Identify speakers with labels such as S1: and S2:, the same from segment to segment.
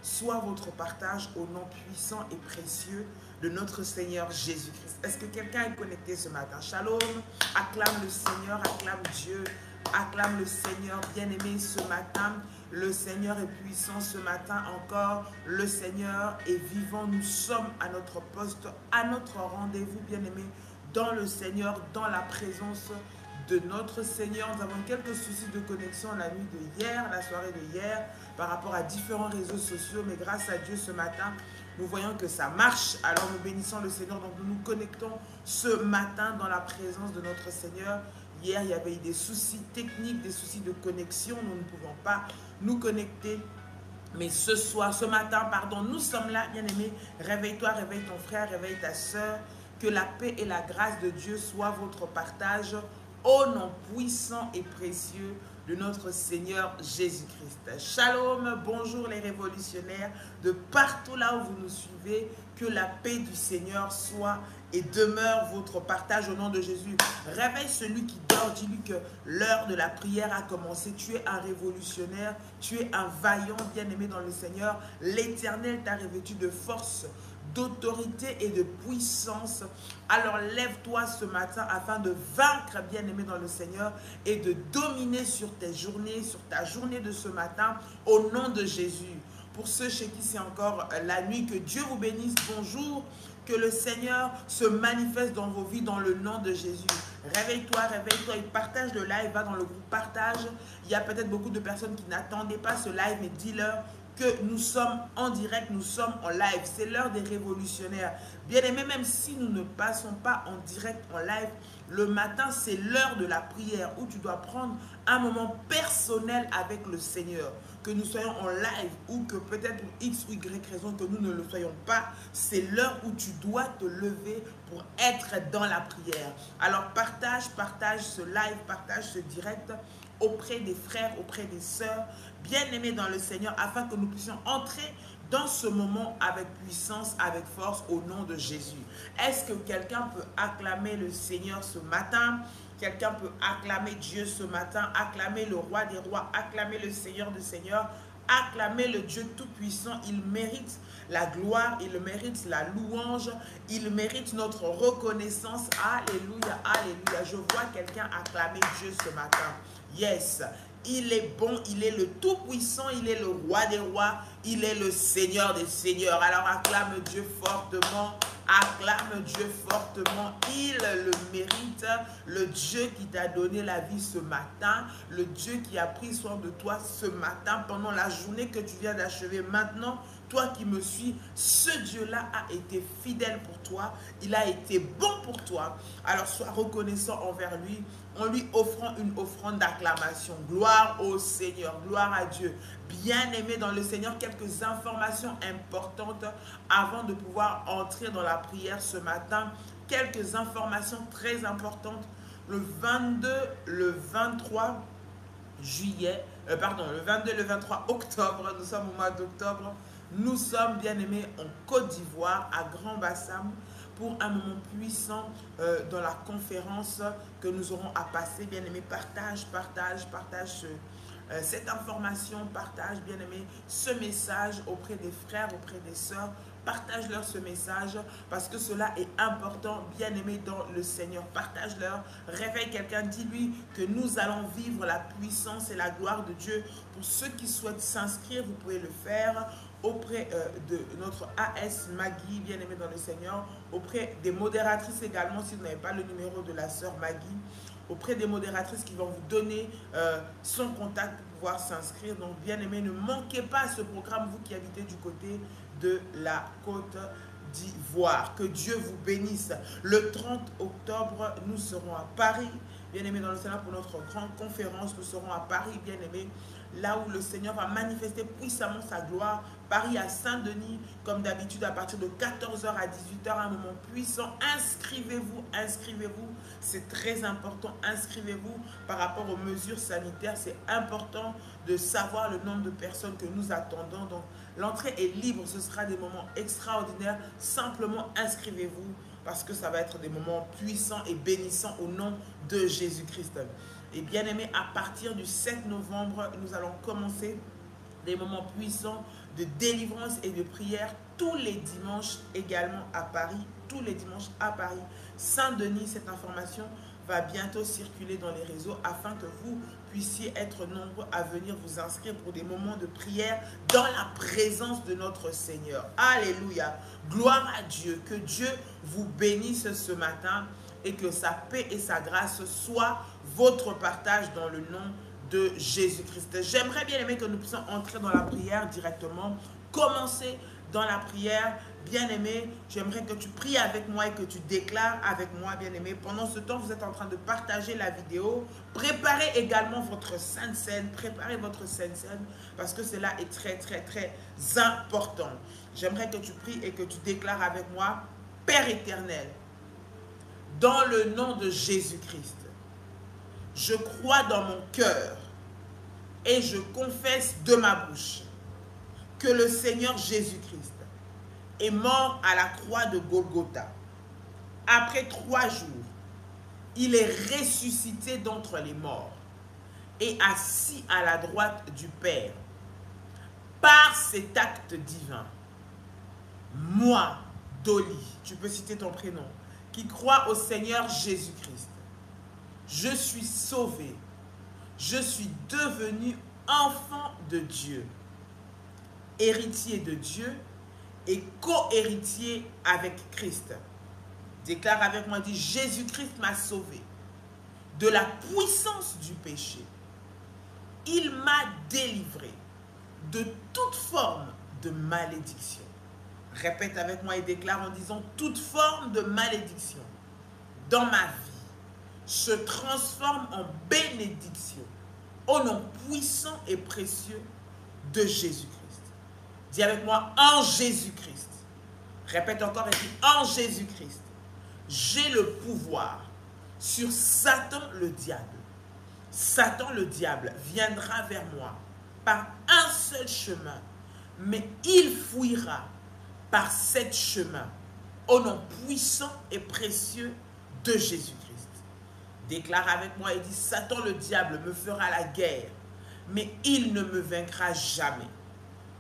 S1: soit votre partage au nom puissant et précieux de notre Seigneur Jésus-Christ. Est-ce que quelqu'un est connecté ce matin? Shalom, acclame le Seigneur, acclame Dieu, acclame le Seigneur bien-aimé ce matin. Le Seigneur est puissant ce matin encore. Le Seigneur est vivant. Nous sommes à notre poste, à notre rendez-vous bien-aimé dans le Seigneur, dans la présence de notre Seigneur. Nous avons quelques soucis de connexion la nuit de hier, la soirée de hier, par rapport à différents réseaux sociaux. Mais grâce à Dieu ce matin, nous voyons que ça marche. Alors nous bénissons le Seigneur. Donc nous nous connectons ce matin dans la présence de notre Seigneur. Hier, il y avait eu des soucis techniques, des soucis de connexion. Nous ne pouvons pas nous connecter. Mais ce matin, pardon, nous sommes là, bien-aimés. Réveille-toi, réveille ton frère, réveille ta soeur. Que la paix et la grâce de Dieu soient votre partage au nom puissant et précieux de notre Seigneur Jésus-Christ. Shalom, bonjour les révolutionnaires de partout là où vous nous suivez. Que la paix du Seigneur soit et demeure votre partage au nom de Jésus. Réveille celui qui dort, dis-lui que l'heure de la prière a commencé. Tu es un révolutionnaire, tu es un vaillant bien-aimé dans le Seigneur. L'Éternel t'a revêtu de force, d'autorité et de puissance. Alors lève-toi ce matin afin de vaincre bien-aimé dans le Seigneur et de dominer sur tes journées, sur ta journée de ce matin au nom de Jésus. Pour ceux chez qui c'est encore la nuit, que Dieu vous bénisse. Bonjour, que le Seigneur se manifeste dans vos vies dans le nom de Jésus. Réveille-toi, réveille-toi et partage le live, va dans le groupe partage. Il y a peut-être beaucoup de personnes qui n'attendaient pas ce live, mais dis-leur que nous sommes en direct, nous sommes en live. C'est l'heure des révolutionnaires. Bien-aimés, même si nous ne passons pas en direct, en live, le matin, c'est l'heure de la prière où tu dois prendre un moment personnel avec le Seigneur. Que nous soyons en live ou que peut-être pour X ou Y raison que nous ne le soyons pas, c'est l'heure où tu dois te lever pour être dans la prière. Alors partage ce live, partage ce direct auprès des frères, auprès des sœurs, bien-aimés dans le Seigneur, afin que nous puissions entrer dans ce moment avec puissance, avec force, au nom de Jésus. Est-ce que quelqu'un peut acclamer le Seigneur ce matin? Quelqu'un peut acclamer Dieu ce matin, acclamer le roi des rois, acclamer le Seigneur des seigneurs, acclamer le Dieu tout-puissant. Il mérite la gloire, il mérite la louange, il mérite notre reconnaissance. Alléluia, alléluia. Je vois quelqu'un acclamer Dieu ce matin. Yes, il est bon, il est le tout-puissant, il est le roi des rois, il est le Seigneur des seigneurs. Alors acclame Dieu fortement, acclame Dieu fortement, il le mérite, le Dieu qui t'a donné la vie ce matin, le Dieu qui a pris soin de toi ce matin pendant la journée que tu viens d'achever. Maintenant, toi qui me suis, ce Dieu-là a été fidèle pour toi, il a été bon pour toi. Alors sois reconnaissant envers lui, en lui offrant une offrande d'acclamation. Gloire au Seigneur, gloire à Dieu. Bien-aimé dans le Seigneur, quelques informations importantes avant de pouvoir entrer dans la prière ce matin. Quelques informations très importantes. Le 22, le 23 juillet, le 22 et le 23 octobre, nous sommes au mois d'octobre, nous sommes bien-aimés en Côte d'Ivoire, à Grand Bassam, pour un moment puissant dans la conférence que nous aurons à passer. Bien-aimés, partage cette information, partage, bien-aimés, ce message auprès des frères, auprès des sœurs. Partage-leur ce message parce que cela est important, bien-aimé dans le Seigneur. Partage-leur, réveille quelqu'un, dis-lui que nous allons vivre la puissance et la gloire de Dieu. Pour ceux qui souhaitent s'inscrire, vous pouvez le faire auprès de notre AS Maggie, bien-aimé dans le Seigneur, auprès des modératrices également, si vous n'avez pas le numéro de la sœur Maggie, auprès des modératrices qui vont vous donner son contact pour pouvoir s'inscrire. Donc, bien-aimé, ne manquez pas ce programme, vous qui habitez du côté de la Côte d'Ivoire. Que Dieu vous bénisse. Le 30 octobre, nous serons à Paris, bien-aimé dans le Seigneur, pour notre grande conférence. Nous serons à Paris, bien-aimé, là où le Seigneur va manifester puissamment sa gloire. Paris à Saint-Denis, comme d'habitude, à partir de 14 h à 18 h, un moment puissant. Inscrivez-vous, inscrivez-vous. C'est très important. Inscrivez-vous par rapport aux mesures sanitaires. C'est important de savoir le nombre de personnes que nous attendons. Donc, l'entrée est libre. Ce sera des moments extraordinaires. Simplement, inscrivez-vous parce que ça va être des moments puissants et bénissants au nom de Jésus-Christ. Et bien aimé, à partir du 7 novembre, nous allons commencer des moments puissants de délivrance et de prière tous les dimanches également à Paris. Tous les dimanches à Paris. Saint-Denis, cette information va bientôt circuler dans les réseaux afin que vous puissiez être nombreux à venir vous inscrire pour des moments de prière dans la présence de notre Seigneur. Alléluia. Gloire à Dieu. Que Dieu vous bénisse ce matin et que sa paix et sa grâce soient votre partage dans le nom de Jésus-Christ. J'aimerais bien aimer que nous puissions entrer dans la prière directement, commencer dans la prière. Bien-aimé, j'aimerais que tu pries avec moi et que tu déclares avec moi, bien-aimé. Pendant ce temps, vous êtes en train de partager la vidéo. Préparez également votre Sainte Seine. Préparez votre Sainte Seine parce que cela est très, très, très important. J'aimerais que tu pries et que tu déclares avec moi, Père éternel, dans le nom de Jésus-Christ, je crois dans mon cœur et je confesse de ma bouche que le Seigneur Jésus-Christ est mort à la croix de Golgotha. Après 3 jours, il est ressuscité d'entre les morts et assis à la droite du Père. Par cet acte divin, moi, Dolly, tu peux citer ton prénom, qui crois au Seigneur Jésus-Christ, je suis sauvé, je suis devenu enfant de Dieu, héritier de Dieu et co-héritier avec Christ. Déclare avec moi, dit, Jésus-Christ m'a sauvé de la puissance du péché. Il m'a délivré de toute forme de malédiction. Répète avec moi et déclare en disant, toute forme de malédiction dans ma vie se transforme en bénédiction au nom puissant et précieux de Jésus-Christ. Dis avec moi, en Jésus-Christ. Répète encore et dis, en Jésus-Christ, j'ai le pouvoir sur Satan le diable. Satan le diable viendra vers moi par un seul chemin, mais il fuira par 7 chemins au nom puissant et précieux de Jésus-Christ. Déclare avec moi et dis, Satan le diable me fera la guerre, mais il ne me vaincra jamais.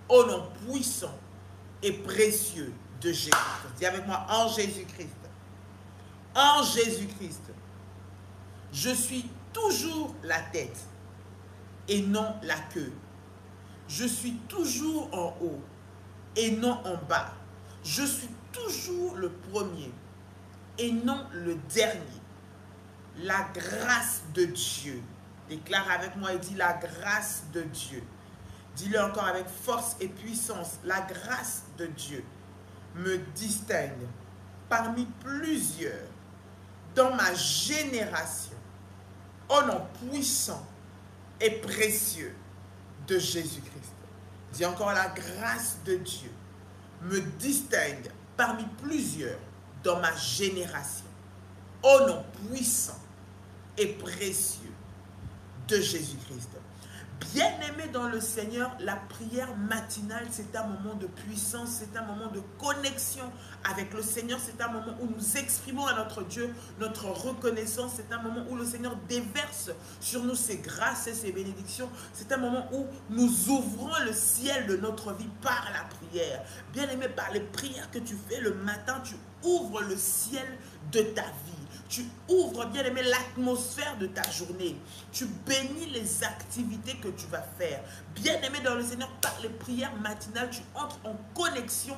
S1: Au nom puissant et précieux de Jésus-Christ. Dis avec moi, en Jésus-Christ. En Jésus-Christ, je suis toujours la tête et non la queue. Je suis toujours en haut et non en bas. Je suis toujours le premier et non le dernier. La grâce de Dieu. Déclare avec moi et dis la grâce de Dieu. Dis-le encore avec force et puissance. La grâce de Dieu me distingue parmi plusieurs dans ma génération au nom puissant et précieux de Jésus-Christ. Dis encore, la grâce de Dieu me distingue parmi plusieurs dans ma génération au nom puissant et précieux de Jésus-Christ. Bien-aimé dans le Seigneur, la prière matinale, c'est un moment de puissance, c'est un moment de connexion avec le Seigneur, c'est un moment où nous exprimons à notre Dieu notre reconnaissance, c'est un moment où le Seigneur déverse sur nous ses grâces et ses bénédictions, c'est un moment où nous ouvrons le ciel de notre vie par la prière. Bien-aimé, par les prières que tu fais le matin, tu ouvres le ciel de ta vie. Tu ouvres, bien-aimé, l'atmosphère de ta journée. Tu bénis les activités que tu vas faire. Bien-aimé dans le Seigneur, par les prières matinales, tu entres en connexion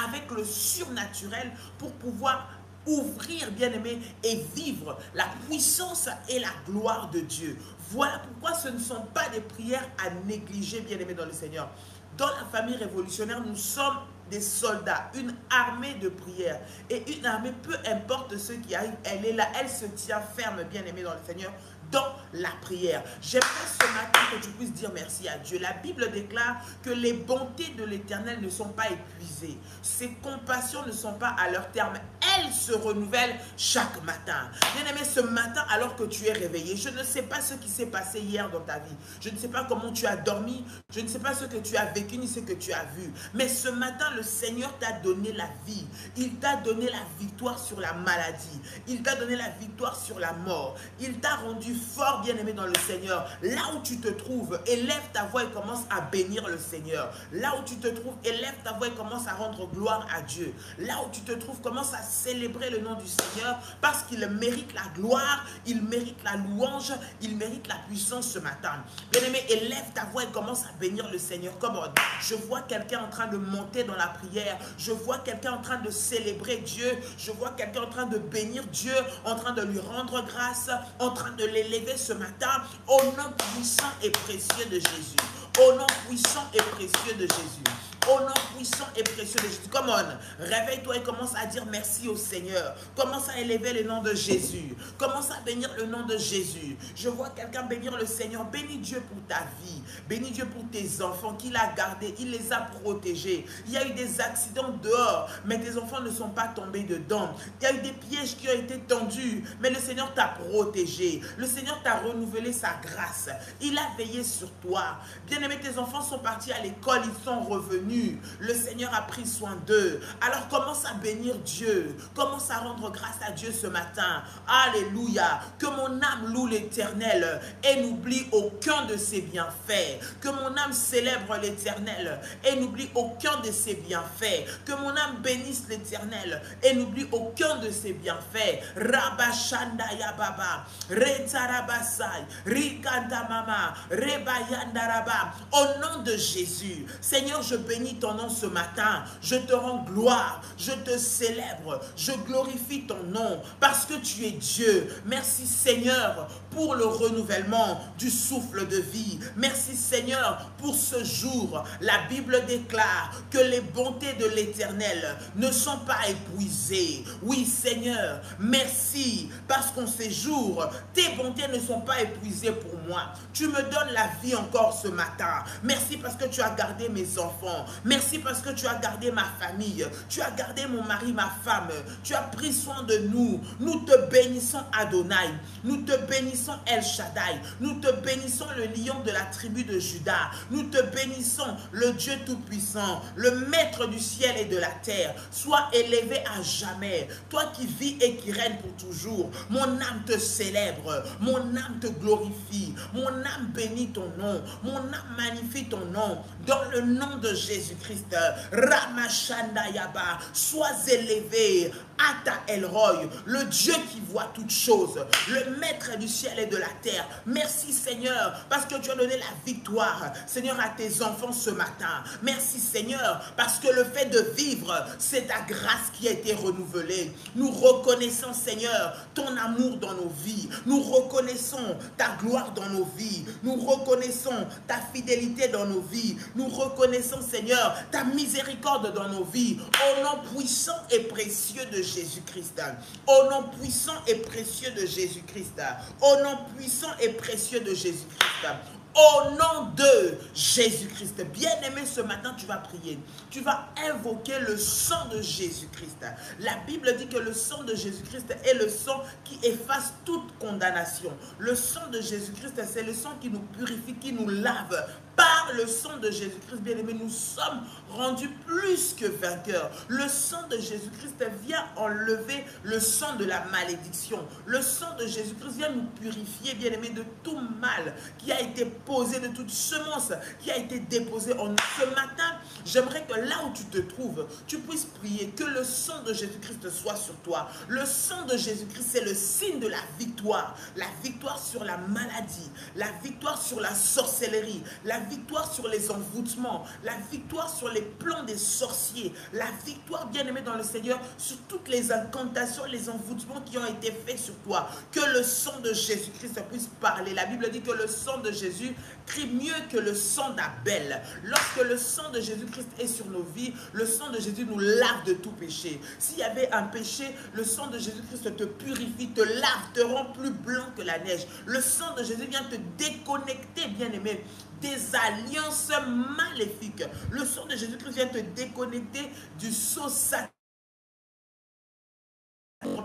S1: avec le surnaturel pour pouvoir ouvrir, bien-aimé, et vivre la puissance et la gloire de Dieu. Voilà pourquoi ce ne sont pas des prières à négliger, bien-aimé dans le Seigneur. Dans la famille révolutionnaire, nous sommes des soldats, une armée de prière. Et une armée, peu importe ceux qui arrivent, elle est là, elle se tient ferme, bien-aimée dans le Seigneur, dans la prière. J'aimerais ce matin que tu puisses dire merci à Dieu. La Bible déclare que les bontés de l'Éternel ne sont pas épuisées. Ses compassions ne sont pas à leur terme. Elles se renouvellent chaque matin. Bien-aimé, ce matin, alors que tu es réveillé, je ne sais pas ce qui s'est passé hier dans ta vie. Je ne sais pas comment tu as dormi. Je ne sais pas ce que tu as vécu ni ce que tu as vu. Mais ce matin, le Seigneur t'a donné la vie. Il t'a donné la victoire sur la maladie. Il t'a donné la victoire sur la mort. Il t'a rendu fort, bien-aimé dans le Seigneur. Là où tu te trouves, élève ta voix et commence à bénir le Seigneur. Là où tu te trouves, élève ta voix et commence à rendre gloire à Dieu. Là où tu te trouves, commence à célébrer le nom du Seigneur parce qu'il mérite la gloire, il mérite la louange, il mérite la puissance ce matin. Bien-aimé, élève ta voix et commence à bénir le Seigneur. Comme je vois quelqu'un en train de monter dans la prière, je vois quelqu'un en train de célébrer Dieu, je vois quelqu'un en train de bénir Dieu, en train de lui rendre grâce, en train de l'élever ce matin au nom puissant et précieux de Jésus. Au nom puissant et précieux de Jésus. Au nom puissant et précieux de Jésus. Come on, réveille-toi et commence à dire merci au Seigneur. Commence à élever le nom de Jésus. Commence à bénir le nom de Jésus. Je vois quelqu'un bénir le Seigneur. Bénis Dieu pour ta vie. Bénis Dieu pour tes enfants qu'il a gardés. Il les a protégés. Il y a eu des accidents dehors, mais tes enfants ne sont pas tombés dedans. Il y a eu des pièges qui ont été tendus, mais le Seigneur t'a protégé. Le Seigneur t'a renouvelé sa grâce. Il a veillé sur toi. Bien-aimé, tes enfants sont partis à l'école, ils sont revenus. Le Seigneur a pris soin d'eux. Alors commence à bénir Dieu. Commence à rendre grâce à Dieu ce matin. Alléluia. Que mon âme loue l'Éternel et n'oublie aucun de ses bienfaits. Que mon âme célèbre l'Éternel et n'oublie aucun de ses bienfaits. Que mon âme bénisse l'Éternel et n'oublie aucun de ses bienfaits. Rabashandaya Baba, Retarabasai, Rikandamama, Rebayandaraba. Au nom de Jésus, Seigneur, je bénis ton nom ce matin, je te rends gloire, je te célèbre, je glorifie ton nom parce que tu es Dieu. Merci Seigneur pour le renouvellement du souffle de vie. Merci Seigneur pour ce jour. La Bible déclare que les bontés de l'Éternel ne sont pas épuisées. Oui Seigneur, merci parce qu'en ces jours, tes bontés ne sont pas épuisées pour moi. Tu me donnes la vie encore ce matin. Merci parce que tu as gardé mes enfants. Merci parce que tu as gardé ma famille. Tu as gardé mon mari, ma femme. Tu as pris soin de nous. Nous te bénissons Adonai. Nous te bénissons El Shaddai. Nous te bénissons le lion de la tribu de Juda. Nous te bénissons le Dieu Tout-Puissant, le Maître du ciel et de la terre. Sois élevé à jamais. Toi qui vis et qui règnes pour toujours. Mon âme te célèbre. Mon âme te glorifie. Mon âme bénit ton nom. Mon âme magnifie ton nom. Dans le nom de Jésus-Christ, Ramashandayaba, sois élevé, Ata Elroy, le Dieu qui voit toutes choses, le Maître du ciel et de la terre. Merci Seigneur, parce que tu as donné la victoire, Seigneur, à tes enfants ce matin. Merci Seigneur, parce que le fait de vivre, c'est ta grâce qui a été renouvelée. Nous reconnaissons Seigneur, ton amour dans nos vies. Nous reconnaissons ta gloire dans nos vies. Nous reconnaissons ta fidélité dans nos vies. Nous reconnaissons Seigneur, ta miséricorde dans nos vies. Au nom puissant et précieux de Jésus-Christ. Au nom puissant et précieux de Jésus-Christ. Au nom puissant et précieux de Jésus-Christ. Au nom de Jésus-Christ. Bien-aimé, ce matin, tu vas prier. Tu vas invoquer le sang de Jésus-Christ. La Bible dit que le sang de Jésus-Christ est le sang qui efface toute condamnation. Le sang de Jésus-Christ, c'est le sang qui nous purifie, qui nous lave. Par le sang de Jésus-Christ, bien-aimé, nous sommes rendus plus que vainqueurs. Le sang de Jésus-Christ vient enlever le sang de la malédiction. Le sang de Jésus-Christ vient nous purifier, bien-aimé, de tout mal qui a été posé, de toute semence qui a été déposée en nous. Ce matin, j'aimerais que là où tu te trouves, tu puisses prier que le sang de Jésus-Christ soit sur toi. Le sang de Jésus-Christ, c'est le signe de la victoire. La victoire sur la maladie, la victoire sur la sorcellerie, la victoire sur les envoûtements, la victoire sur les plans des sorciers, la victoire, bien-aimé dans le Seigneur, sur toutes les incantations, les envoûtements qui ont été faits sur toi. Que le sang de Jésus-Christ puisse parler. La Bible dit que le sang de Jésus crie mieux que le sang d'Abel. Lorsque le sang de Jésus-Christ est sur nos vies, le sang de Jésus nous lave de tout péché. S'il y avait un péché, le sang de Jésus-Christ te purifie, te lave, te rend plus blanc que la neige. Le sang de Jésus vient te déconnecter, bien-aimé, des alliances maléfiques. Le sang de Jésus-Christ vient te déconnecter du sceau satanique,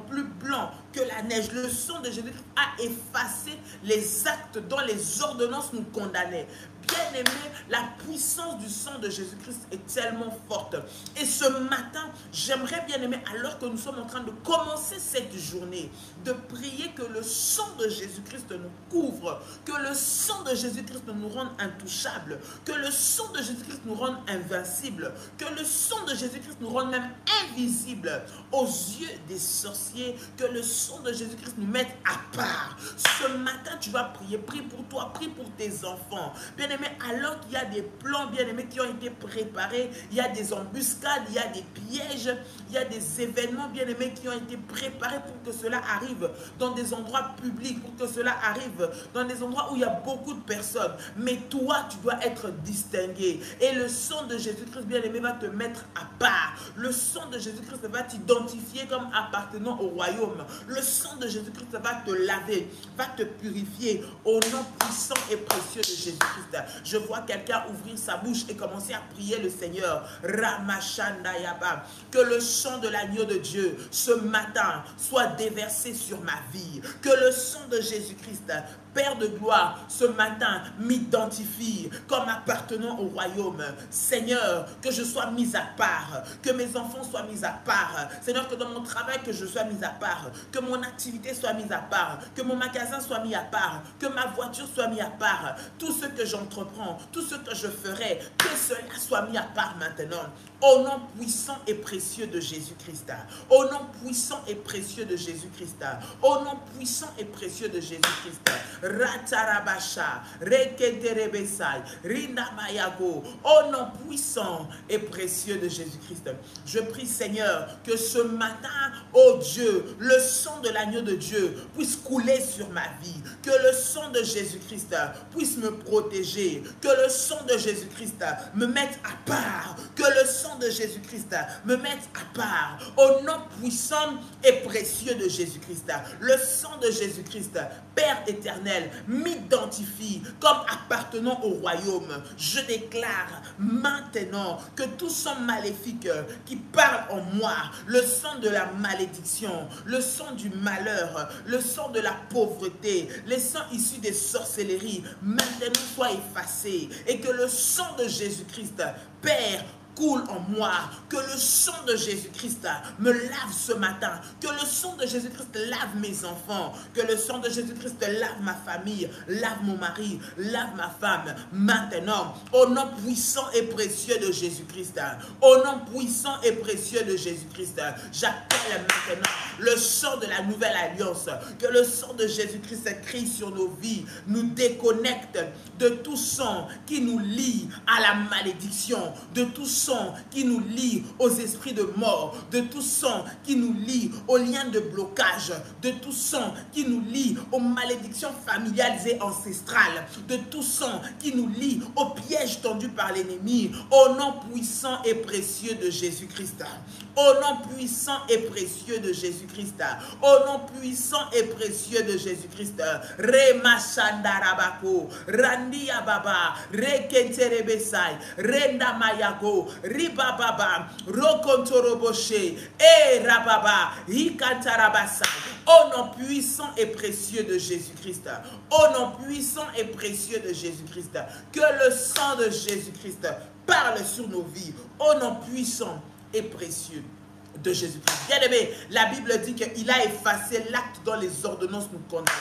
S1: plus blanc que la neige. Le sang de Jésus-Christ a effacé les actes dont les ordonnances nous condamnaient. Bien-aimé, la puissance du sang de Jésus-Christ est tellement forte. Et ce matin, j'aimerais, bien-aimé, alors que nous sommes en train de commencer cette journée, de prier que le sang de Jésus-Christ nous couvre, que le sang de Jésus-Christ nous rende intouchables, que le sang de Jésus-Christ nous rende invincibles, que le sang de Jésus-Christ nous rende même invisibles aux yeux des sorciers, que le sang de Jésus-Christ nous mette à part. Ce matin, tu vas prier, prie pour toi, prie pour tes enfants. Bien-aimé, alors qu'il y a des plans, bien-aimés, qui ont été préparés, il y a des embuscades, il y a des pièges, il y a des événements, bien-aimés, qui ont été préparés pour que cela arrive dans des endroits publics, pour que cela arrive dans des endroits où il y a beaucoup de personnes. Mais toi, tu dois être distingué. Et le sang de Jésus-Christ, bien-aimé, va te mettre à part. Le sang de Jésus-Christ va t'identifier comme appartenant au royaume. Le sang de Jésus-Christ va te laver, va te purifier au nom puissant et précieux de Jésus-Christ. Je vois quelqu'un ouvrir sa bouche et commencer à prier le Seigneur. Ramashandayaba. Que le sang de l'agneau de Dieu ce matin soit déversé sur ma vie. Que le sang de Jésus-Christ, Père de gloire, ce matin m'identifie comme appartenant au royaume. Seigneur, que je sois mis à part, que mes enfants soient mis à part. Seigneur, que dans mon travail, que je sois mis à part, que mon activité soit mise à part, que mon magasin soit mis à part, que ma voiture soit mise à part. Tout ce que j'entreprends, tout ce que je ferai, que cela soit mis à part maintenant. Au nom puissant et précieux de Jésus-Christ. Au nom puissant et précieux de Jésus-Christ. Au nom puissant et précieux de Jésus-Christ. Ratarabasha, Reketerebesai, Rindamayago. Au nom puissant et précieux de Jésus-Christ. Je prie, Seigneur, que ce matin, ô Dieu, le sang de l'agneau de Dieu puisse couler sur ma vie. Que le sang de Jésus-Christ puisse me protéger. Que le sang de Jésus-Christ me mette à part. Que le sang de Jésus-Christ me mette à part. Au nom puissant et précieux de Jésus-Christ. Le sang de Jésus-Christ, Père éternel, m'identifie comme appartenant au royaume. Je déclare maintenant que tout sang maléfique qui parle en moi, le sang de la malédiction, le sang du malheur, le sang de la pauvreté, les sangs issus des sorcelleries, maintenant soit effacé et que le sang de Jésus-Christ, Père, coule en moi, que le sang de Jésus-Christ me lave ce matin, que le sang de Jésus-Christ lave mes enfants, que le sang de Jésus-Christ lave ma famille, lave mon mari, lave ma femme, maintenant, au nom puissant et précieux de Jésus-Christ, au nom puissant et précieux de Jésus-Christ, j'appelle maintenant le sang de la nouvelle alliance, que le sang de Jésus-Christ crie sur nos vies, nous déconnecte de tout sang qui nous lie à la malédiction, de tout sang qui nous lie aux esprits de mort, de tout sang qui nous lie aux liens de blocage, de tout sang qui nous lie aux malédictions familiales et ancestrales, de tout sang qui nous lie aux pièges tendus par l'ennemi, au nom puissant et précieux de Jésus-Christ. Au nom puissant et précieux de Jésus-Christ. Au nom puissant et précieux de Jésus-Christ. Rema Shandarabako, Randia Baba, Rekenterebesai, Renda Mayago, Ribababa, Rokontoroboshe, E Rababa, Hikantarabasai. Au nom puissant et précieux de Jésus-Christ. Au nom puissant et précieux de Jésus-Christ. Que le sang de Jésus-Christ parle sur nos vies. Au nom puissant et précieux de Jésus-Christ. Bien-aimé, la Bible dit qu'il a effacé l'acte dont les ordonnances nous condamnaient.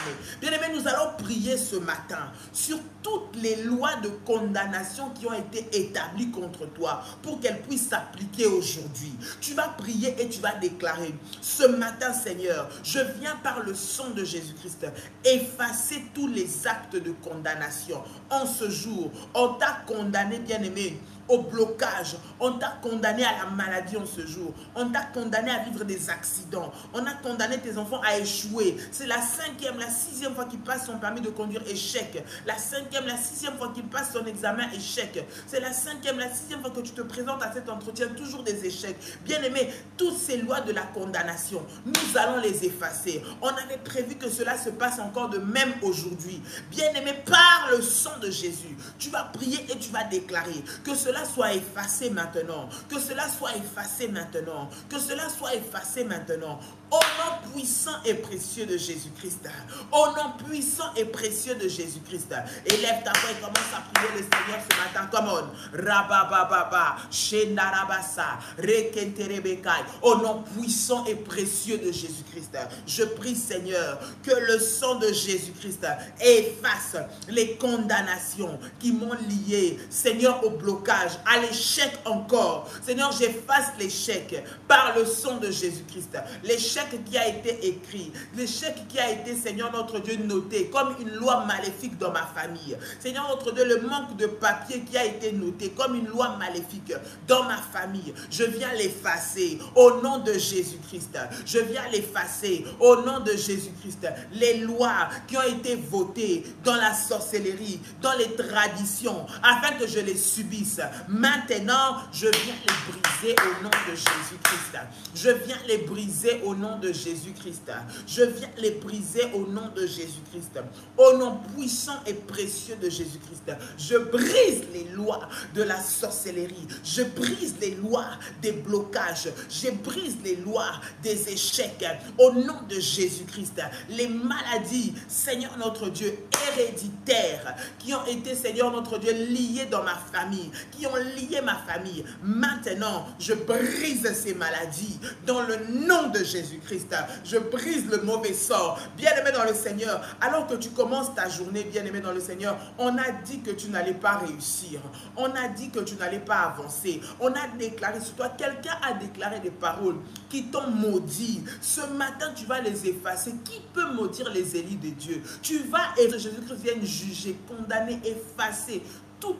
S1: Bien-aimé, nous allons prier ce matin sur toutes les lois de condamnation qui ont été établies contre toi pour qu'elles puissent s'appliquer aujourd'hui. Tu vas prier et tu vas déclarer: ce matin, Seigneur, je viens par le sang de Jésus-Christ effacer tous les actes de condamnation. En ce jour, on t'a condamné, bien-aimé, au blocage, on t'a condamné à la maladie en ce jour, on t'a condamné à vivre des accidents, on a condamné tes enfants à échouer. C'est la 5e, la 6e fois qu'ils passent son permis de conduire, échec. La 5e, la 6e fois qu'ils passent son examen, échec. C'est la 5e, la 6e fois que tu te présentes à cet entretien, toujours des échecs. Bien-aimé, toutes ces lois de la condamnation, nous allons les effacer. On avait prévu que cela se passe encore de même aujourd'hui. Bien-aimé, par le sang de Jésus, tu vas prier et tu vas déclarer que cela soit effacé maintenant, que cela soit effacé maintenant, que cela soit effacé maintenant, Au nom puissant et précieux de Jésus-Christ. Au nom puissant et précieux de Jésus-Christ. Élève ta voix et commence à prier le Seigneur ce matin. Come on. Rabababa. Shenarabasa. Rekenterebekai. Au nom puissant et précieux de Jésus-Christ. Je prie, Seigneur, que le sang de Jésus-Christ efface les condamnations qui m'ont lié, Seigneur, au blocage, à l'échec encore. Seigneur, j'efface l'échec par le sang de Jésus-Christ. L'échec qui a été écrit, l'échec qui a été, Seigneur notre Dieu, noté comme une loi maléfique dans ma famille. Seigneur notre Dieu, le manque de papier qui a été noté comme une loi maléfique dans ma famille, je viens l'effacer au nom de Jésus-Christ. Je viens l'effacer au nom de Jésus-Christ. Les lois qui ont été votées dans la sorcellerie, dans les traditions, afin que je les subisse, maintenant, je viens les briser au nom de Jésus-Christ. Je viens les briser au nom de Jésus-Christ. Je viens les briser au nom de Jésus-Christ. Au nom puissant et précieux de Jésus-Christ. Je brise les lois de la sorcellerie. Je brise les lois des blocages. Je brise les lois des échecs. Au nom de Jésus-Christ. Les maladies, Seigneur notre Dieu, héréditaires, qui ont été, Seigneur notre Dieu, liées dans ma famille, qui ont lié ma famille. Maintenant, je brise ces maladies dans le nom de Jésus-Christ. Je brise le mauvais sort. Bien-aimé dans le Seigneur, alors que tu commences ta journée, bien-aimé dans le Seigneur, on a dit que tu n'allais pas réussir. On a dit que tu n'allais pas avancer. On a déclaré sur toi, quelqu'un a déclaré des paroles qui t'ont maudit. Ce matin, tu vas les effacer. Qui peut maudire les élus de Dieu? Tu vas, et Jésus-Christ vienne juger, condamner, effacer tous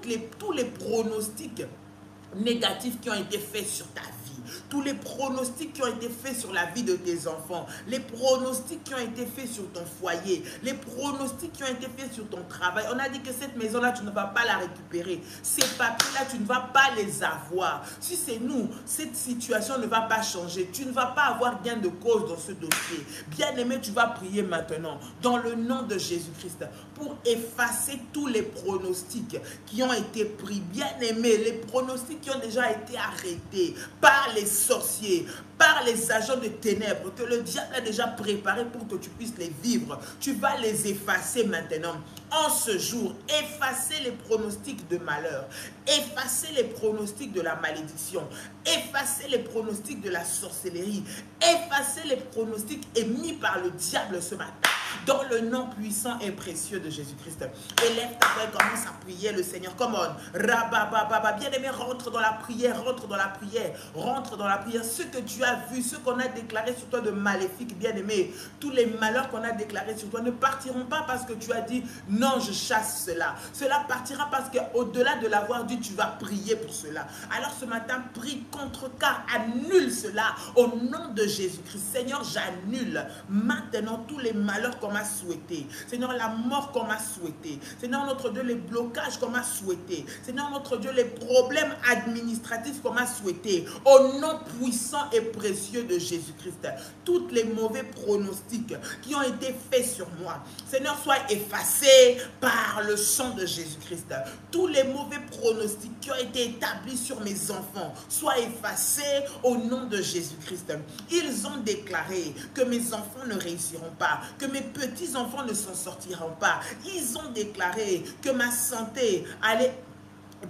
S1: les pronostics négatifs qui ont été faits sur ta vie. Tous les pronostics qui ont été faits sur la vie de tes enfants, les pronostics qui ont été faits sur ton foyer, les pronostics qui ont été faits sur ton travail. On a dit que cette maison-là, tu ne vas pas la récupérer. Ces papiers-là, tu ne vas pas les avoir. Si c'est nous, cette situation ne va pas changer. Tu ne vas pas avoir gain de cause dans ce dossier. Bien-aimé, tu vas prier maintenant dans le nom de Jésus-Christ pour effacer tous les pronostics qui ont été pris. Bien-aimé, les pronostics qui ont déjà été arrêtés par les sorciers, par les agents de ténèbres que le diable a déjà préparé pour que tu puisses les vivre. Tu vas les effacer maintenant. En ce jour, effacer les pronostics de malheur, effacer les pronostics de la malédiction, effacer les pronostics de la sorcellerie, effacer les pronostics émis par le diable ce matin. Dans le nom puissant et précieux de Jésus-Christ. Élève ta voix et commence à prier le Seigneur. Come on. Rabababa. Bien-aimé, rentre dans la prière, rentre dans la prière, rentre dans la prière. Ce que tu as vu, ce qu'on a déclaré sur toi de maléfique, bien-aimé, tous les malheurs qu'on a déclarés sur toi ne partiront pas parce que tu as dit non, je chasse cela. Cela partira parce qu'au-delà de l'avoir dit, tu vas prier pour cela. Alors ce matin, prie contre, car annule cela au nom de Jésus-Christ. Seigneur, j'annule maintenant tous les malheurs qu'on m'a souhaité. Seigneur, la mort qu'on m'a souhaité. Seigneur, notre Dieu, les blocages qu'on m'a souhaité. Seigneur, notre Dieu, les problèmes administratifs qu'on m'a souhaité. Au nom puissant et précieux de Jésus-Christ. Tous les mauvais pronostics qui ont été faits sur moi. Seigneur, soient effacés par le sang de Jésus-Christ. Tous les mauvais pronostics qui ont été établis sur mes enfants soient effacés au nom de Jésus-Christ. Ils ont déclaré que mes enfants ne réussiront pas, que mes petits-enfants ne s'en sortiront pas. Ils ont déclaré que ma santé allait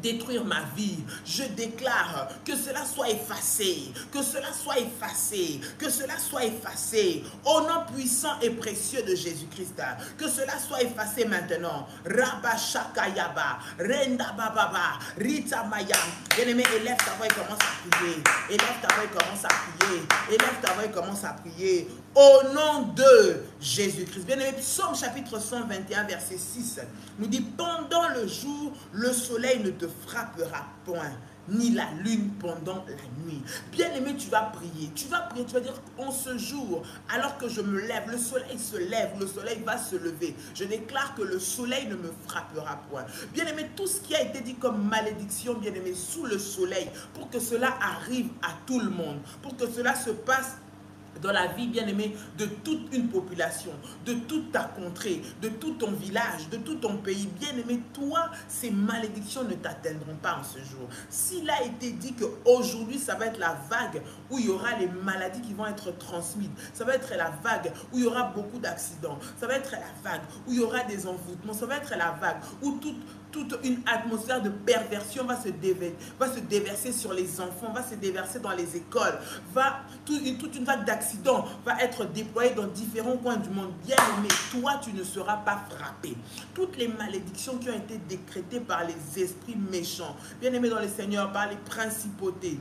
S1: détruire ma vie. Je déclare que cela soit effacé, que cela soit effacé, que cela soit effacé au nom puissant et précieux de Jésus-Christ. Que cela soit effacé maintenant. Rabba Shakayaba, Renda Bababa, Rita Maya. Bien-aimé, élève ta voix et commence à prier. Élève ta voix et commence à prier. Élève ta voix et commence à prier. Au nom de Jésus-Christ. Bien-aimé, Psaume chapitre 121, verset 6 nous dit: pendant le jour, le soleil ne te frappera point, ni la lune pendant la nuit. Bien-aimé, tu vas prier, tu vas dire: en ce jour, alors que je me lève, le soleil se lève, le soleil va se lever. Je déclare que le soleil ne me frappera point. Bien-aimé, tout ce qui a été dit comme malédiction, bien-aimé, sous le soleil, pour que cela arrive à tout le monde, pour que cela se passe dans la vie, bien-aimé, de toute une population, de toute ta contrée, de tout ton village, de tout ton pays. Bien-aimé, toi, ces malédictions ne t'atteindront pas en ce jour. S'il a été dit qu'aujourd'hui, ça va être la vague où il y aura les maladies qui vont être transmises, ça va être la vague où il y aura beaucoup d'accidents, ça va être la vague où il y aura des envoûtements, ça va être la vague où toute une atmosphère de perversion va se déverser sur les enfants, va se déverser dans les écoles, toute une vague d'accidents va être déployée dans différents coins du monde. Bien aimé, toi tu ne seras pas frappé. Toutes les malédictions qui ont été décrétées par les esprits méchants, bien aimé dans le Seigneur, par les principautés,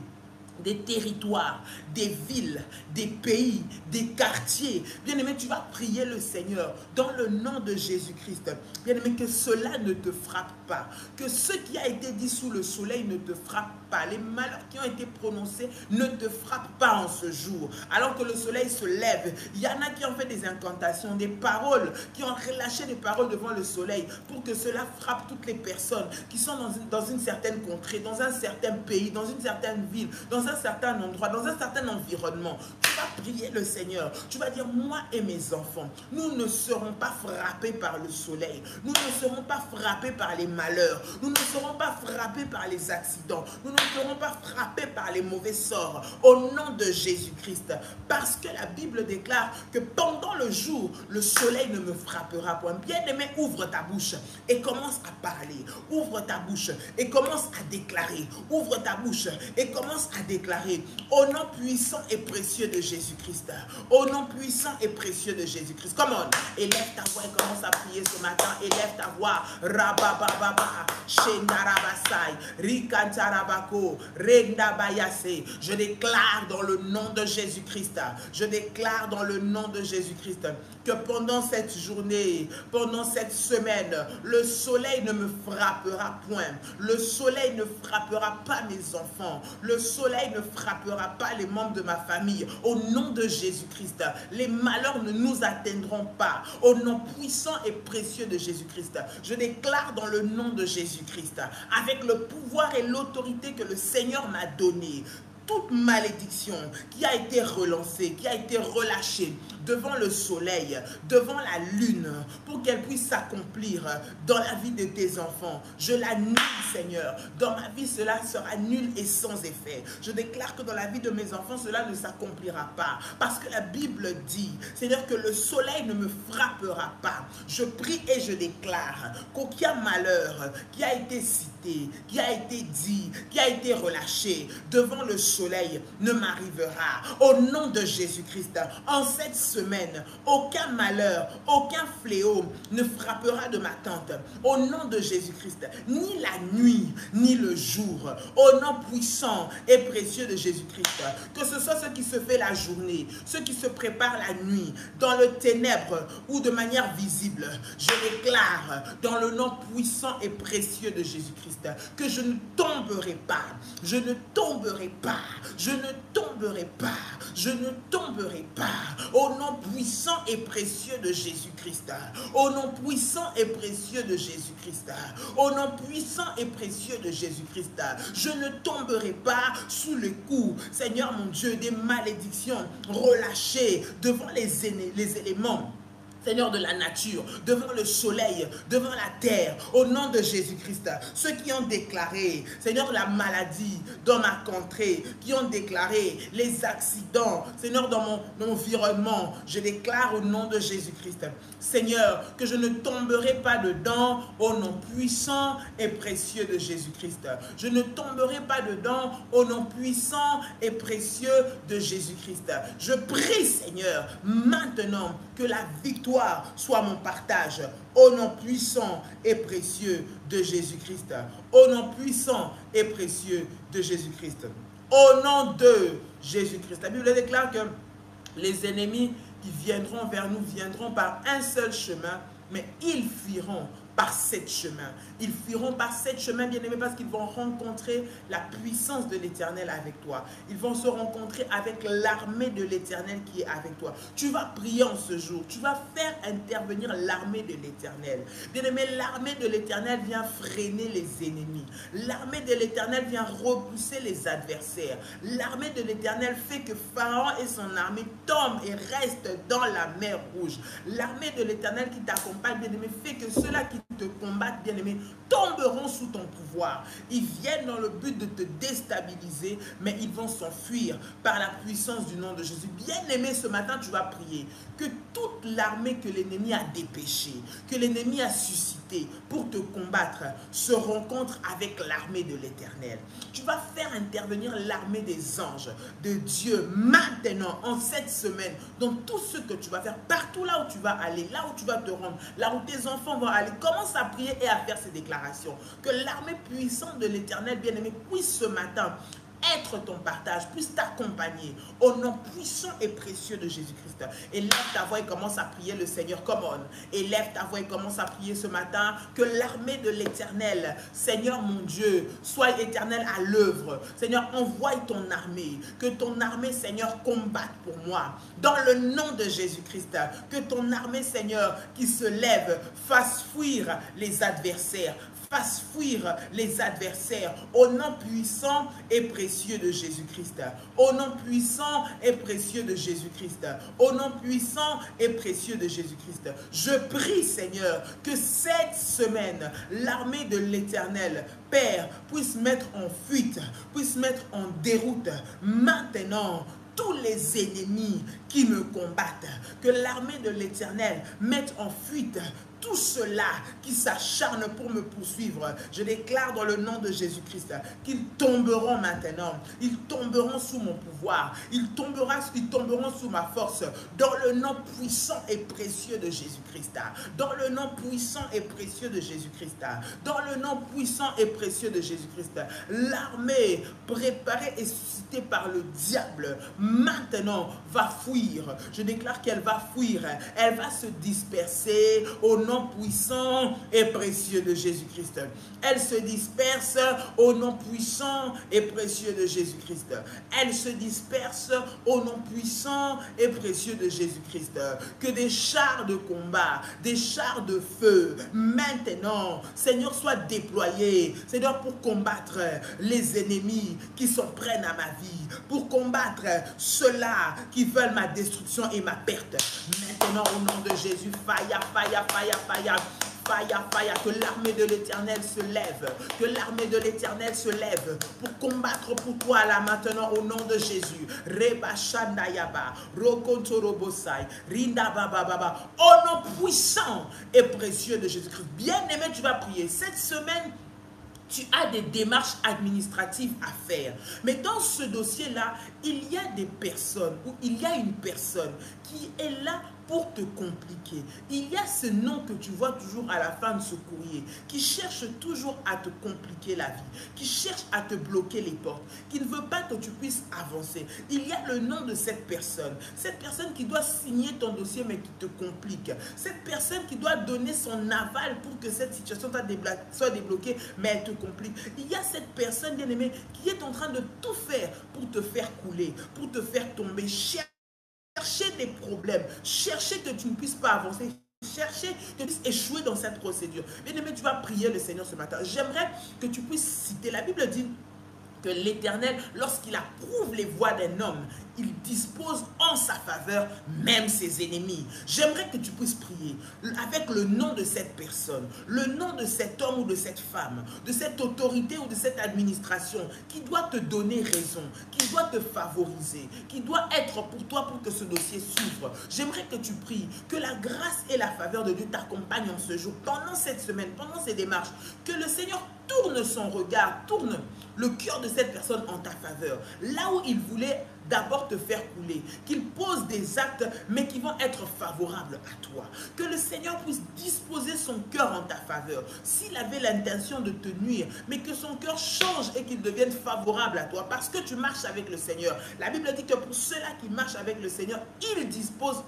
S1: des territoires, des villes, des pays, des quartiers. Bien-aimé, tu vas prier le Seigneur dans le nom de Jésus-Christ. Bien-aimé, que cela ne te frappe pas. Que ce qui a été dit sous le soleil ne te frappe pas. Les malheurs qui ont été prononcés ne te frappent pas en ce jour. Alors que le soleil se lève, il y en a qui ont fait des incantations, des paroles, qui ont relâché des paroles devant le soleil pour que cela frappe toutes les personnes qui sont dans une certaine contrée, dans un certain pays, dans une certaine ville, dans un certain endroit, dans un certain environnement. Tu vas prier le Seigneur. Tu vas dire, moi et mes enfants, nous ne serons pas frappés par le soleil. Nous ne serons pas frappés par les malheurs. Nous ne serons pas frappés par les accidents. Nous ne serons pas frappés par les mauvais sorts. Au nom de Jésus-Christ. Parce que la Bible déclare que pendant le jour, le soleil ne me frappera point. Bien-aimé, ouvre ta bouche et commence à parler. Ouvre ta bouche et commence à déclarer. Ouvre ta bouche et commence à déclarer. Au nom puissant et précieux de Jésus-Christ. Au nom puissant et précieux de Jésus-Christ. Come on. Élève ta voix et commence à prier ce matin. Élève ta voix. Rabababa. Shendarabasai. Rikantarabako. Rendabayase. Je déclare dans le nom de Jésus-Christ. Je déclare dans le nom de Jésus-Christ que pendant cette journée, pendant cette semaine, le soleil ne me frappera point. Le soleil ne frappera pas mes enfants. Le soleil ne frappera pas les membres de ma famille. Au nom de Jésus-Christ, les malheurs ne nous atteindront pas. Au nom puissant et précieux de Jésus-Christ, je déclare dans le nom de Jésus-Christ, avec le pouvoir et l'autorité que le Seigneur m'a donné, toute malédiction qui a été relancée, qui a été relâchée devant le soleil, devant la lune, pour qu'elle puisse s'accomplir dans la vie de tes enfants, je l'annule, Seigneur. Dans ma vie, cela sera nul et sans effet. Je déclare que dans la vie de mes enfants, cela ne s'accomplira pas. Parce que la Bible dit, Seigneur, que le soleil ne me frappera pas. Je prie et je déclare qu'aucun malheur qui a été cité, qui a été dit, qui a été relâché devant le soleil ne m'arrivera. Au nom de Jésus-Christ, en cette semaine, aucun malheur, aucun fléau ne frappera de ma tente. Au nom de Jésus-Christ, ni la nuit, ni le jour. Au nom puissant et précieux de Jésus-Christ, que ce soit ce qui se fait la journée, ce qui se prépare la nuit, dans le ténèbre ou de manière visible, je déclare dans le nom puissant et précieux de Jésus-Christ que je ne tomberai pas, je ne tomberai pas, je ne tomberai pas, je ne tomberai pas. Au nom puissant et précieux de Jésus-Christ, au nom puissant et précieux de Jésus-Christ, au nom puissant et précieux de Jésus-Christ, je ne tomberai pas sous le coup, Seigneur mon Dieu, des malédictions relâchées devant les éléments, Seigneur, de la nature, devant le soleil, devant la terre, au nom de Jésus-Christ. Ceux qui ont déclaré, Seigneur, la maladie dans ma contrée, qui ont déclaré les accidents, Seigneur, dans mon environnement, je déclare au nom de Jésus-Christ, Seigneur, que je ne tomberai pas dedans au nom puissant et précieux de Jésus-Christ. Je ne tomberai pas dedans au nom puissant et précieux de Jésus-Christ. Je prie, Seigneur, maintenant que la victoire soit mon partage au nom puissant et précieux de Jésus-Christ. Au nom puissant et précieux de Jésus-Christ. Au nom de Jésus-Christ. La Bible déclare que les ennemis qui viendront vers nous viendront par un seul chemin, mais ils fuiront par 7 chemins. Ils fuiront par 7 chemins, bien-aimés, parce qu'ils vont rencontrer la puissance de l'Éternel avec toi. Ils vont se rencontrer avec l'armée de l'Éternel qui est avec toi. Tu vas prier en ce jour. Tu vas faire intervenir l'armée de l'Éternel. Bien-aimés, l'armée de l'Éternel vient freiner les ennemis. L'armée de l'Éternel vient repousser les adversaires. L'armée de l'Éternel fait que Pharaon et son armée tombent et restent dans la mer Rouge. L'armée de l'Éternel qui t'accompagne, bien-aimé, fait que ceux-là qui te combattent, bien-aimé, tomberont sous ton pouvoir. Ils viennent dans le but de te déstabiliser, mais ils vont s'enfuir par la puissance du nom de Jésus. Bien-aimé, ce matin, tu vas prier que toute l'armée que l'ennemi a dépêchée, que l'ennemi a suscité pour te combattre, se rencontre avec l'armée de l'Éternel. Tu vas faire intervenir l'armée des anges de Dieu maintenant, en cette semaine, dans tout ce que tu vas faire, partout là où tu vas aller, là où tu vas te rendre, là où tes enfants vont aller. Commence à prier et à faire ces déclarations. Que l'armée puissante de l'Éternel, bien-aimé, puisse ce matin être ton partage, puisse t'accompagner au nom puissant et précieux de Jésus-Christ. Et lève ta voix et commence à prier le Seigneur. Come on. Et lève ta voix et commence à prier ce matin que l'armée de l'Éternel, Seigneur mon Dieu, soit éternel à l'œuvre. Seigneur, envoie ton armée. Que ton armée, Seigneur, combatte pour moi. Dans le nom de Jésus-Christ. Que ton armée, Seigneur, qui se lève, fasse fuir les adversaires. Fasse fuir les adversaires au nom puissant et précieux de Jésus-Christ. Au nom puissant et précieux de Jésus-Christ. Au nom puissant et précieux de Jésus-Christ. Je prie, Seigneur, que cette semaine, l'armée de l'Éternel, Père, puisse mettre en fuite, puisse mettre en déroute maintenant tous les ennemis qui me combattent. Que l'armée de l'Éternel mette en fuite tout cela qui s'acharne pour me poursuivre. Je déclare dans le nom de Jésus-Christ qu'ils tomberont maintenant. Ils tomberont sous mon pouvoir. Ils tomberont sous ma force. Dans le nom puissant et précieux de Jésus-Christ. Dans le nom puissant et précieux de Jésus-Christ. Dans le nom puissant et précieux de Jésus-Christ. L'armée préparée et suscitée par le diable maintenant va fuir. Je déclare qu'elle va fuir. Elle va se disperser au nom puissant et précieux de Jésus-Christ. Elle se disperse au nom puissant et précieux de Jésus-Christ. Elle se disperse au nom puissant et précieux de Jésus-Christ. Que des chars de combat, des chars de feu, maintenant, Seigneur, soient déployés, Seigneur, pour combattre les ennemis qui sont prêts à ma vie, pour combattre ceux-là qui veulent ma destruction et ma perte. Maintenant, au nom de Jésus, fire, fire, fire, fire. Fire, fire, que l'armée de l'Éternel se lève, que l'armée de l'Éternel se lève pour combattre pour toi là maintenant au nom de Jésus. Reba Shandayaba, Rokontorobosai, Rinda Baba Baba, au nom puissant et précieux de Jésus-Christ. Bien-aimé, tu vas prier cette semaine. Tu as des démarches administratives à faire. Mais dans ce dossier-là, il y a des personnes, ou il y a une personne qui est là pour te compliquer. Il y a ce nom que tu vois toujours à la fin de ce courrier, qui cherche toujours à te compliquer la vie, qui cherche à te bloquer les portes, qui ne veut pas que tu puisses avancer. Il y a le nom de cette personne qui doit signer ton dossier mais qui te complique. Cette personne qui doit donner son aval pour que cette situation soit débloquée, mais elle te complique. Il y a cette personne, bien aimée, qui est en train de tout faire pour te faire couler, pour te faire tomber. Chercher des problèmes, chercher que tu ne puisses pas avancer, chercher que tu puisses échouer dans cette procédure. Bien aimé, tu vas prier le Seigneur ce matin. J'aimerais que tu puisses citer. La Bible dit que l'Éternel, lorsqu'il approuve les voies d'un homme, il dispose en sa faveur même ses ennemis. J'aimerais que tu puisses prier avec le nom de cette personne, le nom de cet homme ou de cette femme, de cette autorité ou de cette administration qui doit te donner raison, qui doit te favoriser, qui doit être pour toi pour que ce dossier s'ouvre. J'aimerais que tu pries, que la grâce et la faveur de Dieu t'accompagnent en ce jour, pendant cette semaine, pendant ces démarches, que le Seigneur tourne son regard, tourne le cœur de cette personne en ta faveur. Là où il voulait d'abord te faire couler, qu'il pose des actes, mais qui vont être favorables à toi. Que le Seigneur puisse disposer son cœur en ta faveur. S'il avait l'intention de te nuire, mais que son cœur change et qu'il devienne favorable à toi, parce que tu marches avec le Seigneur. La Bible dit que pour ceux-là qui marchent avec le Seigneur, il dispose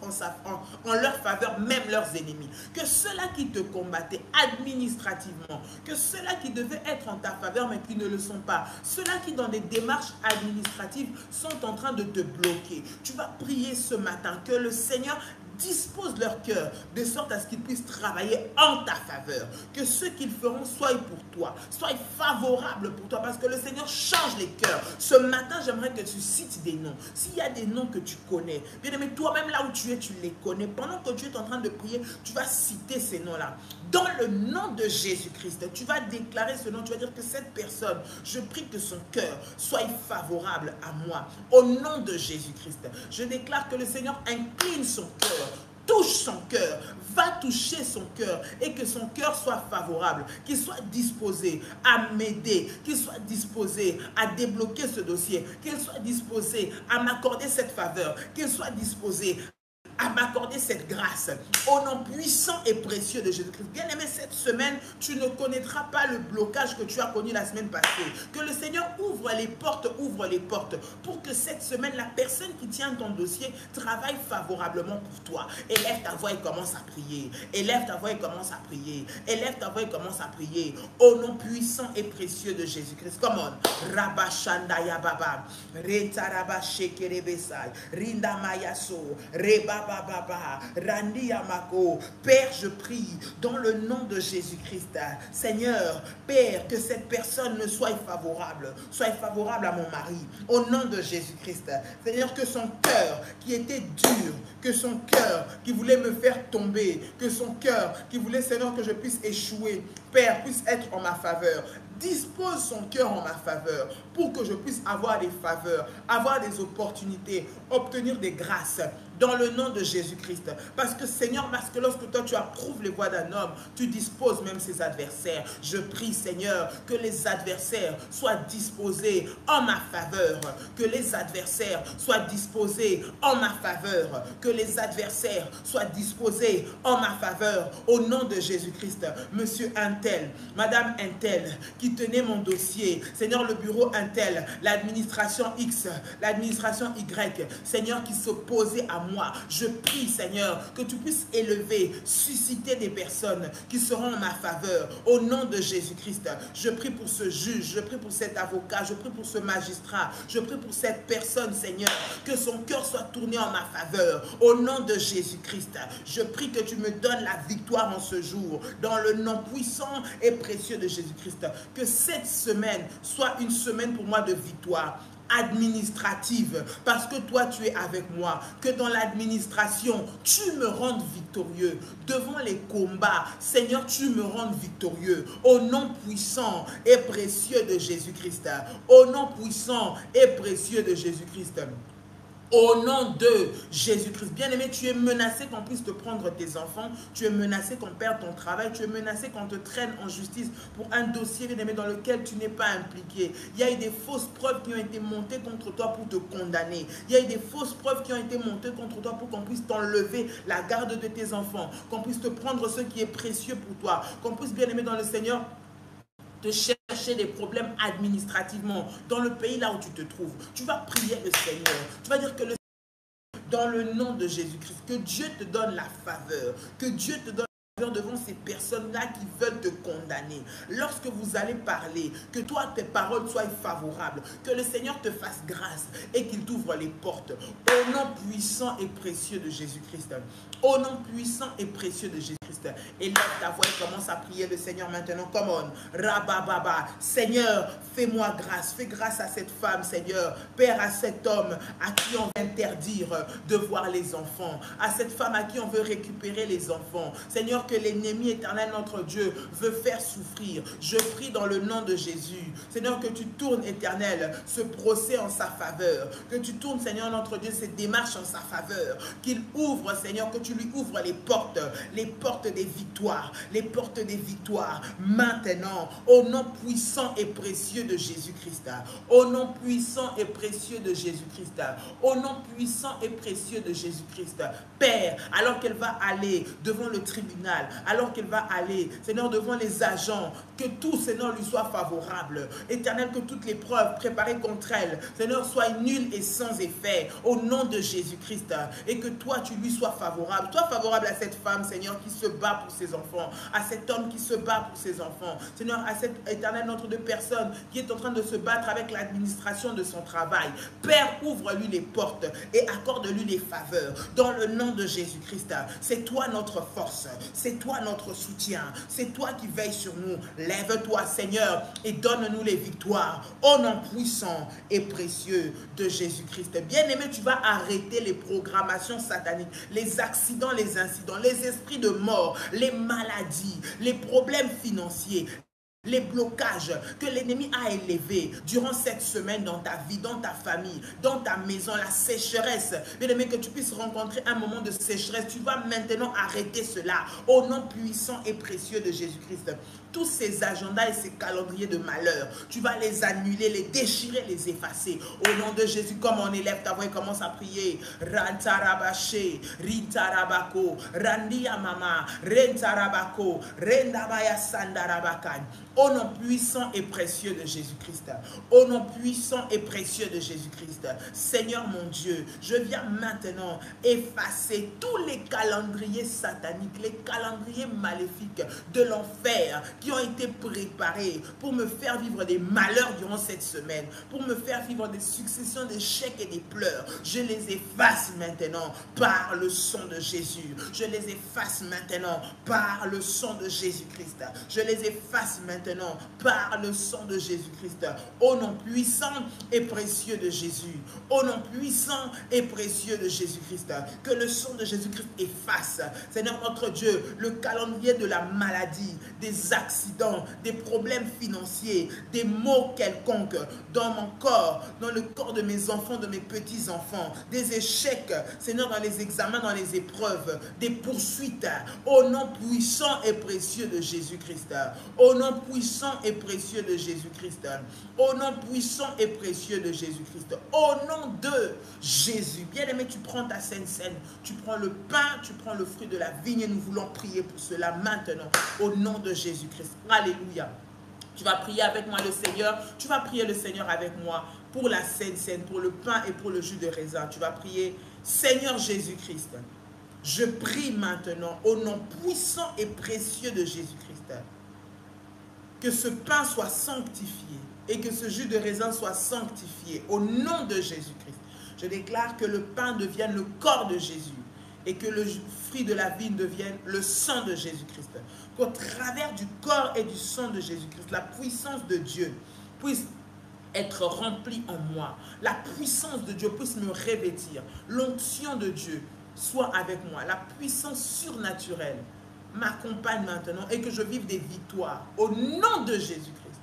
S1: en leur faveur même leurs ennemis. Que ceux-là qui te combattaient administrativement, que ceux-là qui devaient être en ta faveur, mais qui ne le sont pas, ceux-là qui dans des démarches administratives sont en train de te bloquer. Tu vas prier ce matin que le Seigneur dispose leur cœur de sorte à ce qu'ils puissent travailler en ta faveur. Que ce qu'ils feront soit pour toi, soit favorable pour toi, parce que le Seigneur change les cœurs. Ce matin, j'aimerais que tu cites des noms. S'il y a des noms que tu connais, bien aimé, toi-même là où tu es, tu les connais. Pendant que tu es en train de prier, tu vas citer ces noms-là. Dans le nom de Jésus-Christ, tu vas déclarer ce nom, tu vas dire que cette personne, je prie que son cœur soit favorable à moi. Au nom de Jésus-Christ, je déclare que le Seigneur incline son cœur, touche son cœur, va toucher son cœur et que son cœur soit favorable, qu'il soit disposé à m'aider, qu'il soit disposé à débloquer ce dossier, qu'il soit disposé à m'accorder cette faveur, qu'il soit disposé à m'accorder cette grâce au nom puissant et précieux de Jésus-Christ. Bien aimé, cette semaine, tu ne connaîtras pas le blocage que tu as connu la semaine passée. Que le Seigneur ouvre les portes pour que cette semaine, la personne qui tient ton dossier travaille favorablement pour toi. Élève ta voix et commence à prier. Élève ta voix et commence à prier. Élève ta voix et commence à prier. Au nom puissant et précieux de Jésus-Christ. Come on. Rabashandaya Baba. Retaraba Shekerebesai. Rinda Mayaso. Reba Baba, Randi Amako. Père, je prie dans le nom de Jésus-Christ. Seigneur, Père, que cette personne me soit favorable à mon mari. Au nom de Jésus-Christ. Seigneur, que son cœur qui était dur, que son cœur qui voulait me faire tomber, que son cœur qui voulait, Seigneur, que je puisse échouer, Père, puisse être en ma faveur. Dispose son cœur en ma faveur pour que je puisse avoir des faveurs, avoir des opportunités, obtenir des grâces dans le nom de Jésus-Christ. Parce que Seigneur, parce que lorsque toi tu approuves les voies d'un homme, tu disposes même ses adversaires. Je prie Seigneur que les adversaires soient disposés en ma faveur, que les adversaires soient disposés en ma faveur, que les adversaires soient disposés en ma faveur au nom de Jésus-Christ. Monsieur Untel, Madame Untel, qui tenait mon dossier, Seigneur, le bureau Untel, l'administration X, l'administration Y, Seigneur, qui s'opposait à moi, je prie, Seigneur, que tu puisses élever, susciter des personnes qui seront en ma faveur, au nom de Jésus-Christ. Je prie pour ce juge, je prie pour cet avocat, je prie pour ce magistrat, je prie pour cette personne, Seigneur, que son cœur soit tourné en ma faveur, au nom de Jésus-Christ. Je prie que tu me donnes la victoire en ce jour, dans le nom puissant et précieux de Jésus-Christ. Que cette semaine soit une semaine pour moi de victoire administrative, parce que toi tu es avec moi, que dans l'administration tu me rendes victorieux devant les combats. Seigneur, tu me rendes victorieux au nom puissant et précieux de Jésus-Christ, au nom puissant et précieux de Jésus-Christ. Au nom de Jésus-Christ. Bien-aimé, tu es menacé qu'on puisse te prendre tes enfants. Tu es menacé qu'on perde ton travail. Tu es menacé qu'on te traîne en justice pour un dossier, bien-aimé, dans lequel tu n'es pas impliqué. Il y a eu des fausses preuves qui ont été montées contre toi pour te condamner. Il y a eu des fausses preuves qui ont été montées contre toi pour qu'on puisse t'enlever la garde de tes enfants. Qu'on puisse te prendre ce qui est précieux pour toi. Qu'on puisse, bien-aimé, dans le Seigneur, de chercher des problèmes administrativement dans le pays là où tu te trouves. Tu vas prier le Seigneur. Tu vas dire que dans le nom de Jésus-Christ, que Dieu te donne la faveur, que Dieu te donne la faveur devant ces personnes-là qui veulent te condamner. Lorsque vous allez parler, que toi, tes paroles soient favorables, que le Seigneur te fasse grâce et qu'il t'ouvre les portes. Au nom puissant et précieux de Jésus-Christ. Au nom puissant et précieux de Jésus-Christ. Élève ta voix et commence à prier le Seigneur maintenant. Come on. Rabababa. Seigneur, fais-moi grâce. Fais grâce à cette femme, Seigneur. Père, à cet homme à qui on veut interdire de voir les enfants. À cette femme à qui on veut récupérer les enfants. Seigneur, que l'ennemi éternel, notre Dieu, veut faire souffrir. Je prie dans le nom de Jésus, Seigneur, que tu tournes, éternel, ce procès en sa faveur. Que tu tournes, Seigneur, notre Dieu, cette démarche en sa faveur. Qu'il ouvre, Seigneur, que tu lui ouvres les portes des victoires, les portes des victoires. Maintenant, au nom puissant et précieux de Jésus-Christ. Au nom puissant et précieux de Jésus-Christ. Au nom puissant et précieux de Jésus-Christ. Père, alors qu'elle va aller devant le tribunal, alors qu'elle va aller, Seigneur, devant les agents, que tout, Seigneur, lui soit favorable. Éternel, que toutes les preuves préparées contre elle, Seigneur, soient nulles et sans effet, au nom de Jésus-Christ. Et que toi, tu lui sois favorable. Toi, favorable à cette femme, Seigneur, qui se bat pour ses enfants, à cet homme qui se bat pour ses enfants, Seigneur, à cette éternelle notre de personne qui est en train de se battre avec l'administration de son travail. Père, ouvre-lui les portes et accorde-lui les faveurs. Dans le nom de Jésus-Christ, c'est toi notre force, c'est toi notre soutien, c'est toi qui veilles sur nous. Lève-toi, Seigneur, et donne-nous les victoires au nom puissant et précieux de Jésus-Christ. Bien-aimé, tu vas arrêter les programmations sataniques, les accidents, les incidents, les esprits de mort, les maladies, les problèmes financiers, les blocages que l'ennemi a élevés durant cette semaine dans ta vie, dans ta famille, dans ta maison, la sécheresse. Bien-aimé, que tu puisses rencontrer un moment de sécheresse, tu vas maintenant arrêter cela au nom puissant et précieux de Jésus-Christ. Tous ces agendas et ces calendriers de malheur, tu vas les annuler, les déchirer, les effacer. Au nom de Jésus, comme on élève ta voix et commence à prier. Rantarabaché, Rintarabako, Randia Mama, Rentarabako, Rendabaya Sandarabakan. Au nom puissant et précieux de Jésus-Christ. Au nom puissant et précieux de Jésus-Christ. Seigneur mon Dieu, je viens maintenant effacer tous les calendriers sataniques, les calendriers maléfiques de l'enfer qui ont été préparés pour me faire vivre des malheurs durant cette semaine, pour me faire vivre des successions d'échecs et des pleurs. Je les efface maintenant par le sang de Jésus. Je les efface maintenant par le sang de Jésus-Christ. Je les efface maintenant par le sang de Jésus-Christ. Au nom puissant et précieux de Jésus. Au nom puissant et précieux de Jésus-Christ. Que le sang de Jésus-Christ efface, Seigneur notre Dieu, le calendrier de la maladie, des accidents, des problèmes financiers, des maux quelconques dans mon corps, dans le corps de mes enfants, de mes petits-enfants, des échecs, Seigneur, dans les examens, dans les épreuves, des poursuites. Au nom puissant et précieux de Jésus-Christ. Au nom puissant et précieux de Jésus-Christ. Au nom puissant et précieux de Jésus-Christ. Au nom de Jésus. Bien-aimé, tu prends ta sainte scène, tu prends le pain, tu prends le fruit de la vigne et nous voulons prier pour cela maintenant. Au nom de Jésus-Christ. Alléluia. Tu vas prier avec moi le Seigneur. Tu vas prier le Seigneur avec moi pour la sainte scène, pour le pain et pour le jus de raisin. Tu vas prier, Seigneur Jésus-Christ. Je prie maintenant au nom puissant et précieux de Jésus-Christ. Que ce pain soit sanctifié et que ce jus de raisin soit sanctifié au nom de Jésus-Christ. Je déclare que le pain devienne le corps de Jésus et que le fruit de la vigne devienne le sang de Jésus-Christ. Qu'au travers du corps et du sang de Jésus-Christ, la puissance de Dieu puisse être remplie en moi. La puissance de Dieu puisse me revêtir. L'onction de Dieu soit avec moi. La puissance surnaturelle m'accompagne maintenant et que je vive des victoires au nom de Jésus-Christ.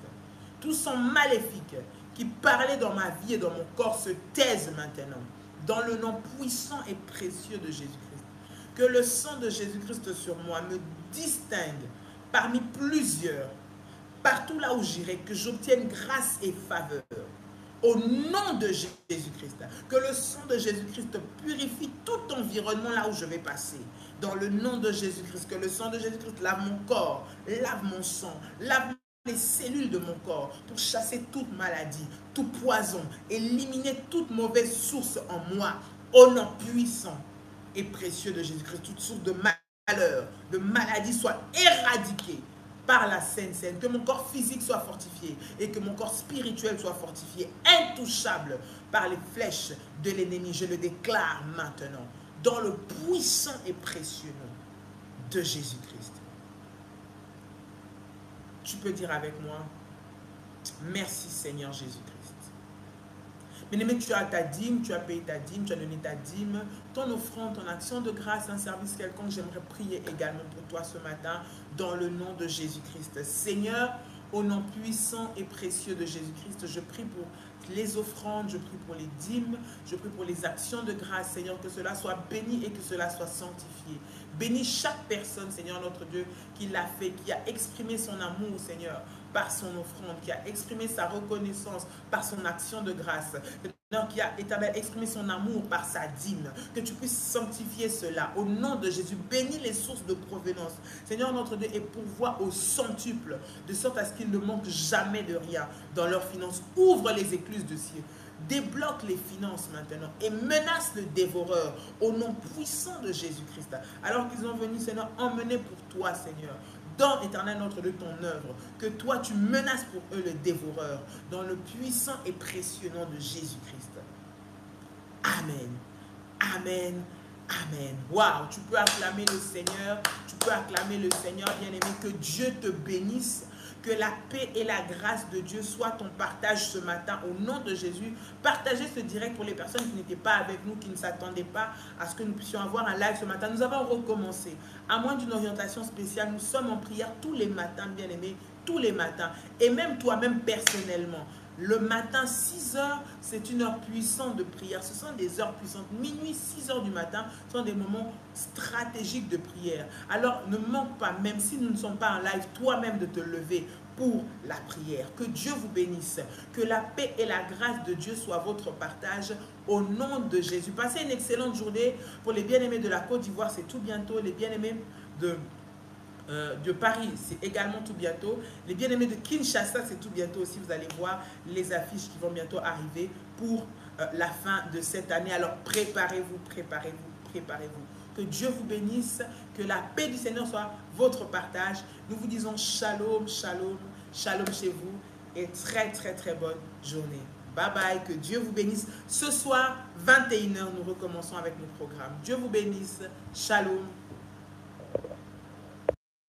S1: Tout son maléfique qui parlait dans ma vie et dans mon corps se taise maintenant dans le nom puissant et précieux de Jésus-Christ. Que le sang de Jésus-Christ sur moi me distingue parmi plusieurs, partout là où j'irai, que j'obtienne grâce et faveur. Au nom de Jésus-Christ, que le sang de Jésus-Christ purifie tout environnement là où je vais passer. Dans le nom de Jésus-Christ, que le sang de Jésus-Christ lave mon corps, lave mon sang, lave les cellules de mon corps pour chasser toute maladie, tout poison, éliminer toute mauvaise source en moi. Au nom puissant et précieux de Jésus-Christ, toute source de malheur, de maladie soit éradiquée par la Sainte Seine, que mon corps physique soit fortifié et que mon corps spirituel soit fortifié, intouchable par les flèches de l'ennemi. Je le déclare maintenant, dans le puissant et précieux nom de Jésus-Christ. Tu peux dire avec moi, merci Seigneur Jésus-Christ. Bien-aimé, tu as ta dîme, tu as payé ta dîme, tu as donné ta dîme, ton offrande, ton action de grâce, un service quelconque. J'aimerais prier également pour toi ce matin dans le nom de Jésus-Christ. Seigneur, au nom puissant et précieux de Jésus-Christ, je prie pour les offrandes, je prie pour les dîmes, je prie pour les actions de grâce, Seigneur, que cela soit béni et que cela soit sanctifié. Bénis chaque personne, Seigneur notre Dieu, qui l'a fait, qui a exprimé son amour, Seigneur, par son offrande, qui a exprimé sa reconnaissance par son action de grâce, qui a exprimé son amour par sa dîme, que tu puisses sanctifier cela au nom de Jésus. Bénis les sources de provenance, Seigneur notre Dieu, et pourvois au centuple, de sorte à ce qu'il ne manque jamais de rien dans leurs finances. Ouvre les écluses de ciel, débloque les finances maintenant et menace le dévoreur au nom puissant de Jésus-Christ. Alors qu'ils ont venu, Seigneur, emmener pour toi, Seigneur, dans éternel notre de ton œuvre, que toi tu menaces pour eux le dévoreur, dans le puissant et précieux nom de Jésus-Christ. Amen. Amen. Amen. Waouh, tu peux acclamer le Seigneur, tu peux acclamer le Seigneur, bien-aimé, que Dieu te bénisse. Que la paix et la grâce de Dieu soient ton partage ce matin au nom de Jésus. Partagez ce direct pour les personnes qui n'étaient pas avec nous, qui ne s'attendaient pas à ce que nous puissions avoir un live ce matin. Nous avons recommencé. À moins d'une orientation spéciale, nous sommes en prière tous les matins, bien-aimés, tous les matins. Et même toi-même personnellement. Le matin, 6 heures, c'est une heure puissante de prière. Ce sont des heures puissantes. Minuit, 6 heures du matin, ce sont des moments stratégiques de prière. Alors, ne manque pas, même si nous ne sommes pas en live, toi-même de te lever pour la prière. Que Dieu vous bénisse. Que la paix et la grâce de Dieu soient votre partage au nom de Jésus. Passez une excellente journée. Pour les bien-aimés de la Côte d'Ivoire, c'est tout bientôt. Les bien-aimés de Paris, c'est également tout bientôt. Les bien-aimés de Kinshasa, c'est tout bientôt aussi. Vous allez voir les affiches qui vont bientôt arriver pour la fin de cette année. Alors préparez-vous, préparez-vous, préparez-vous. Que Dieu vous bénisse, que la paix du Seigneur soit votre partage. Nous vous disons shalom, shalom, shalom chez vous et très très très bonne journée. Bye bye, que Dieu vous bénisse. Ce soir, 21 h, nous recommençons avec nos programmes. Dieu vous bénisse. Shalom.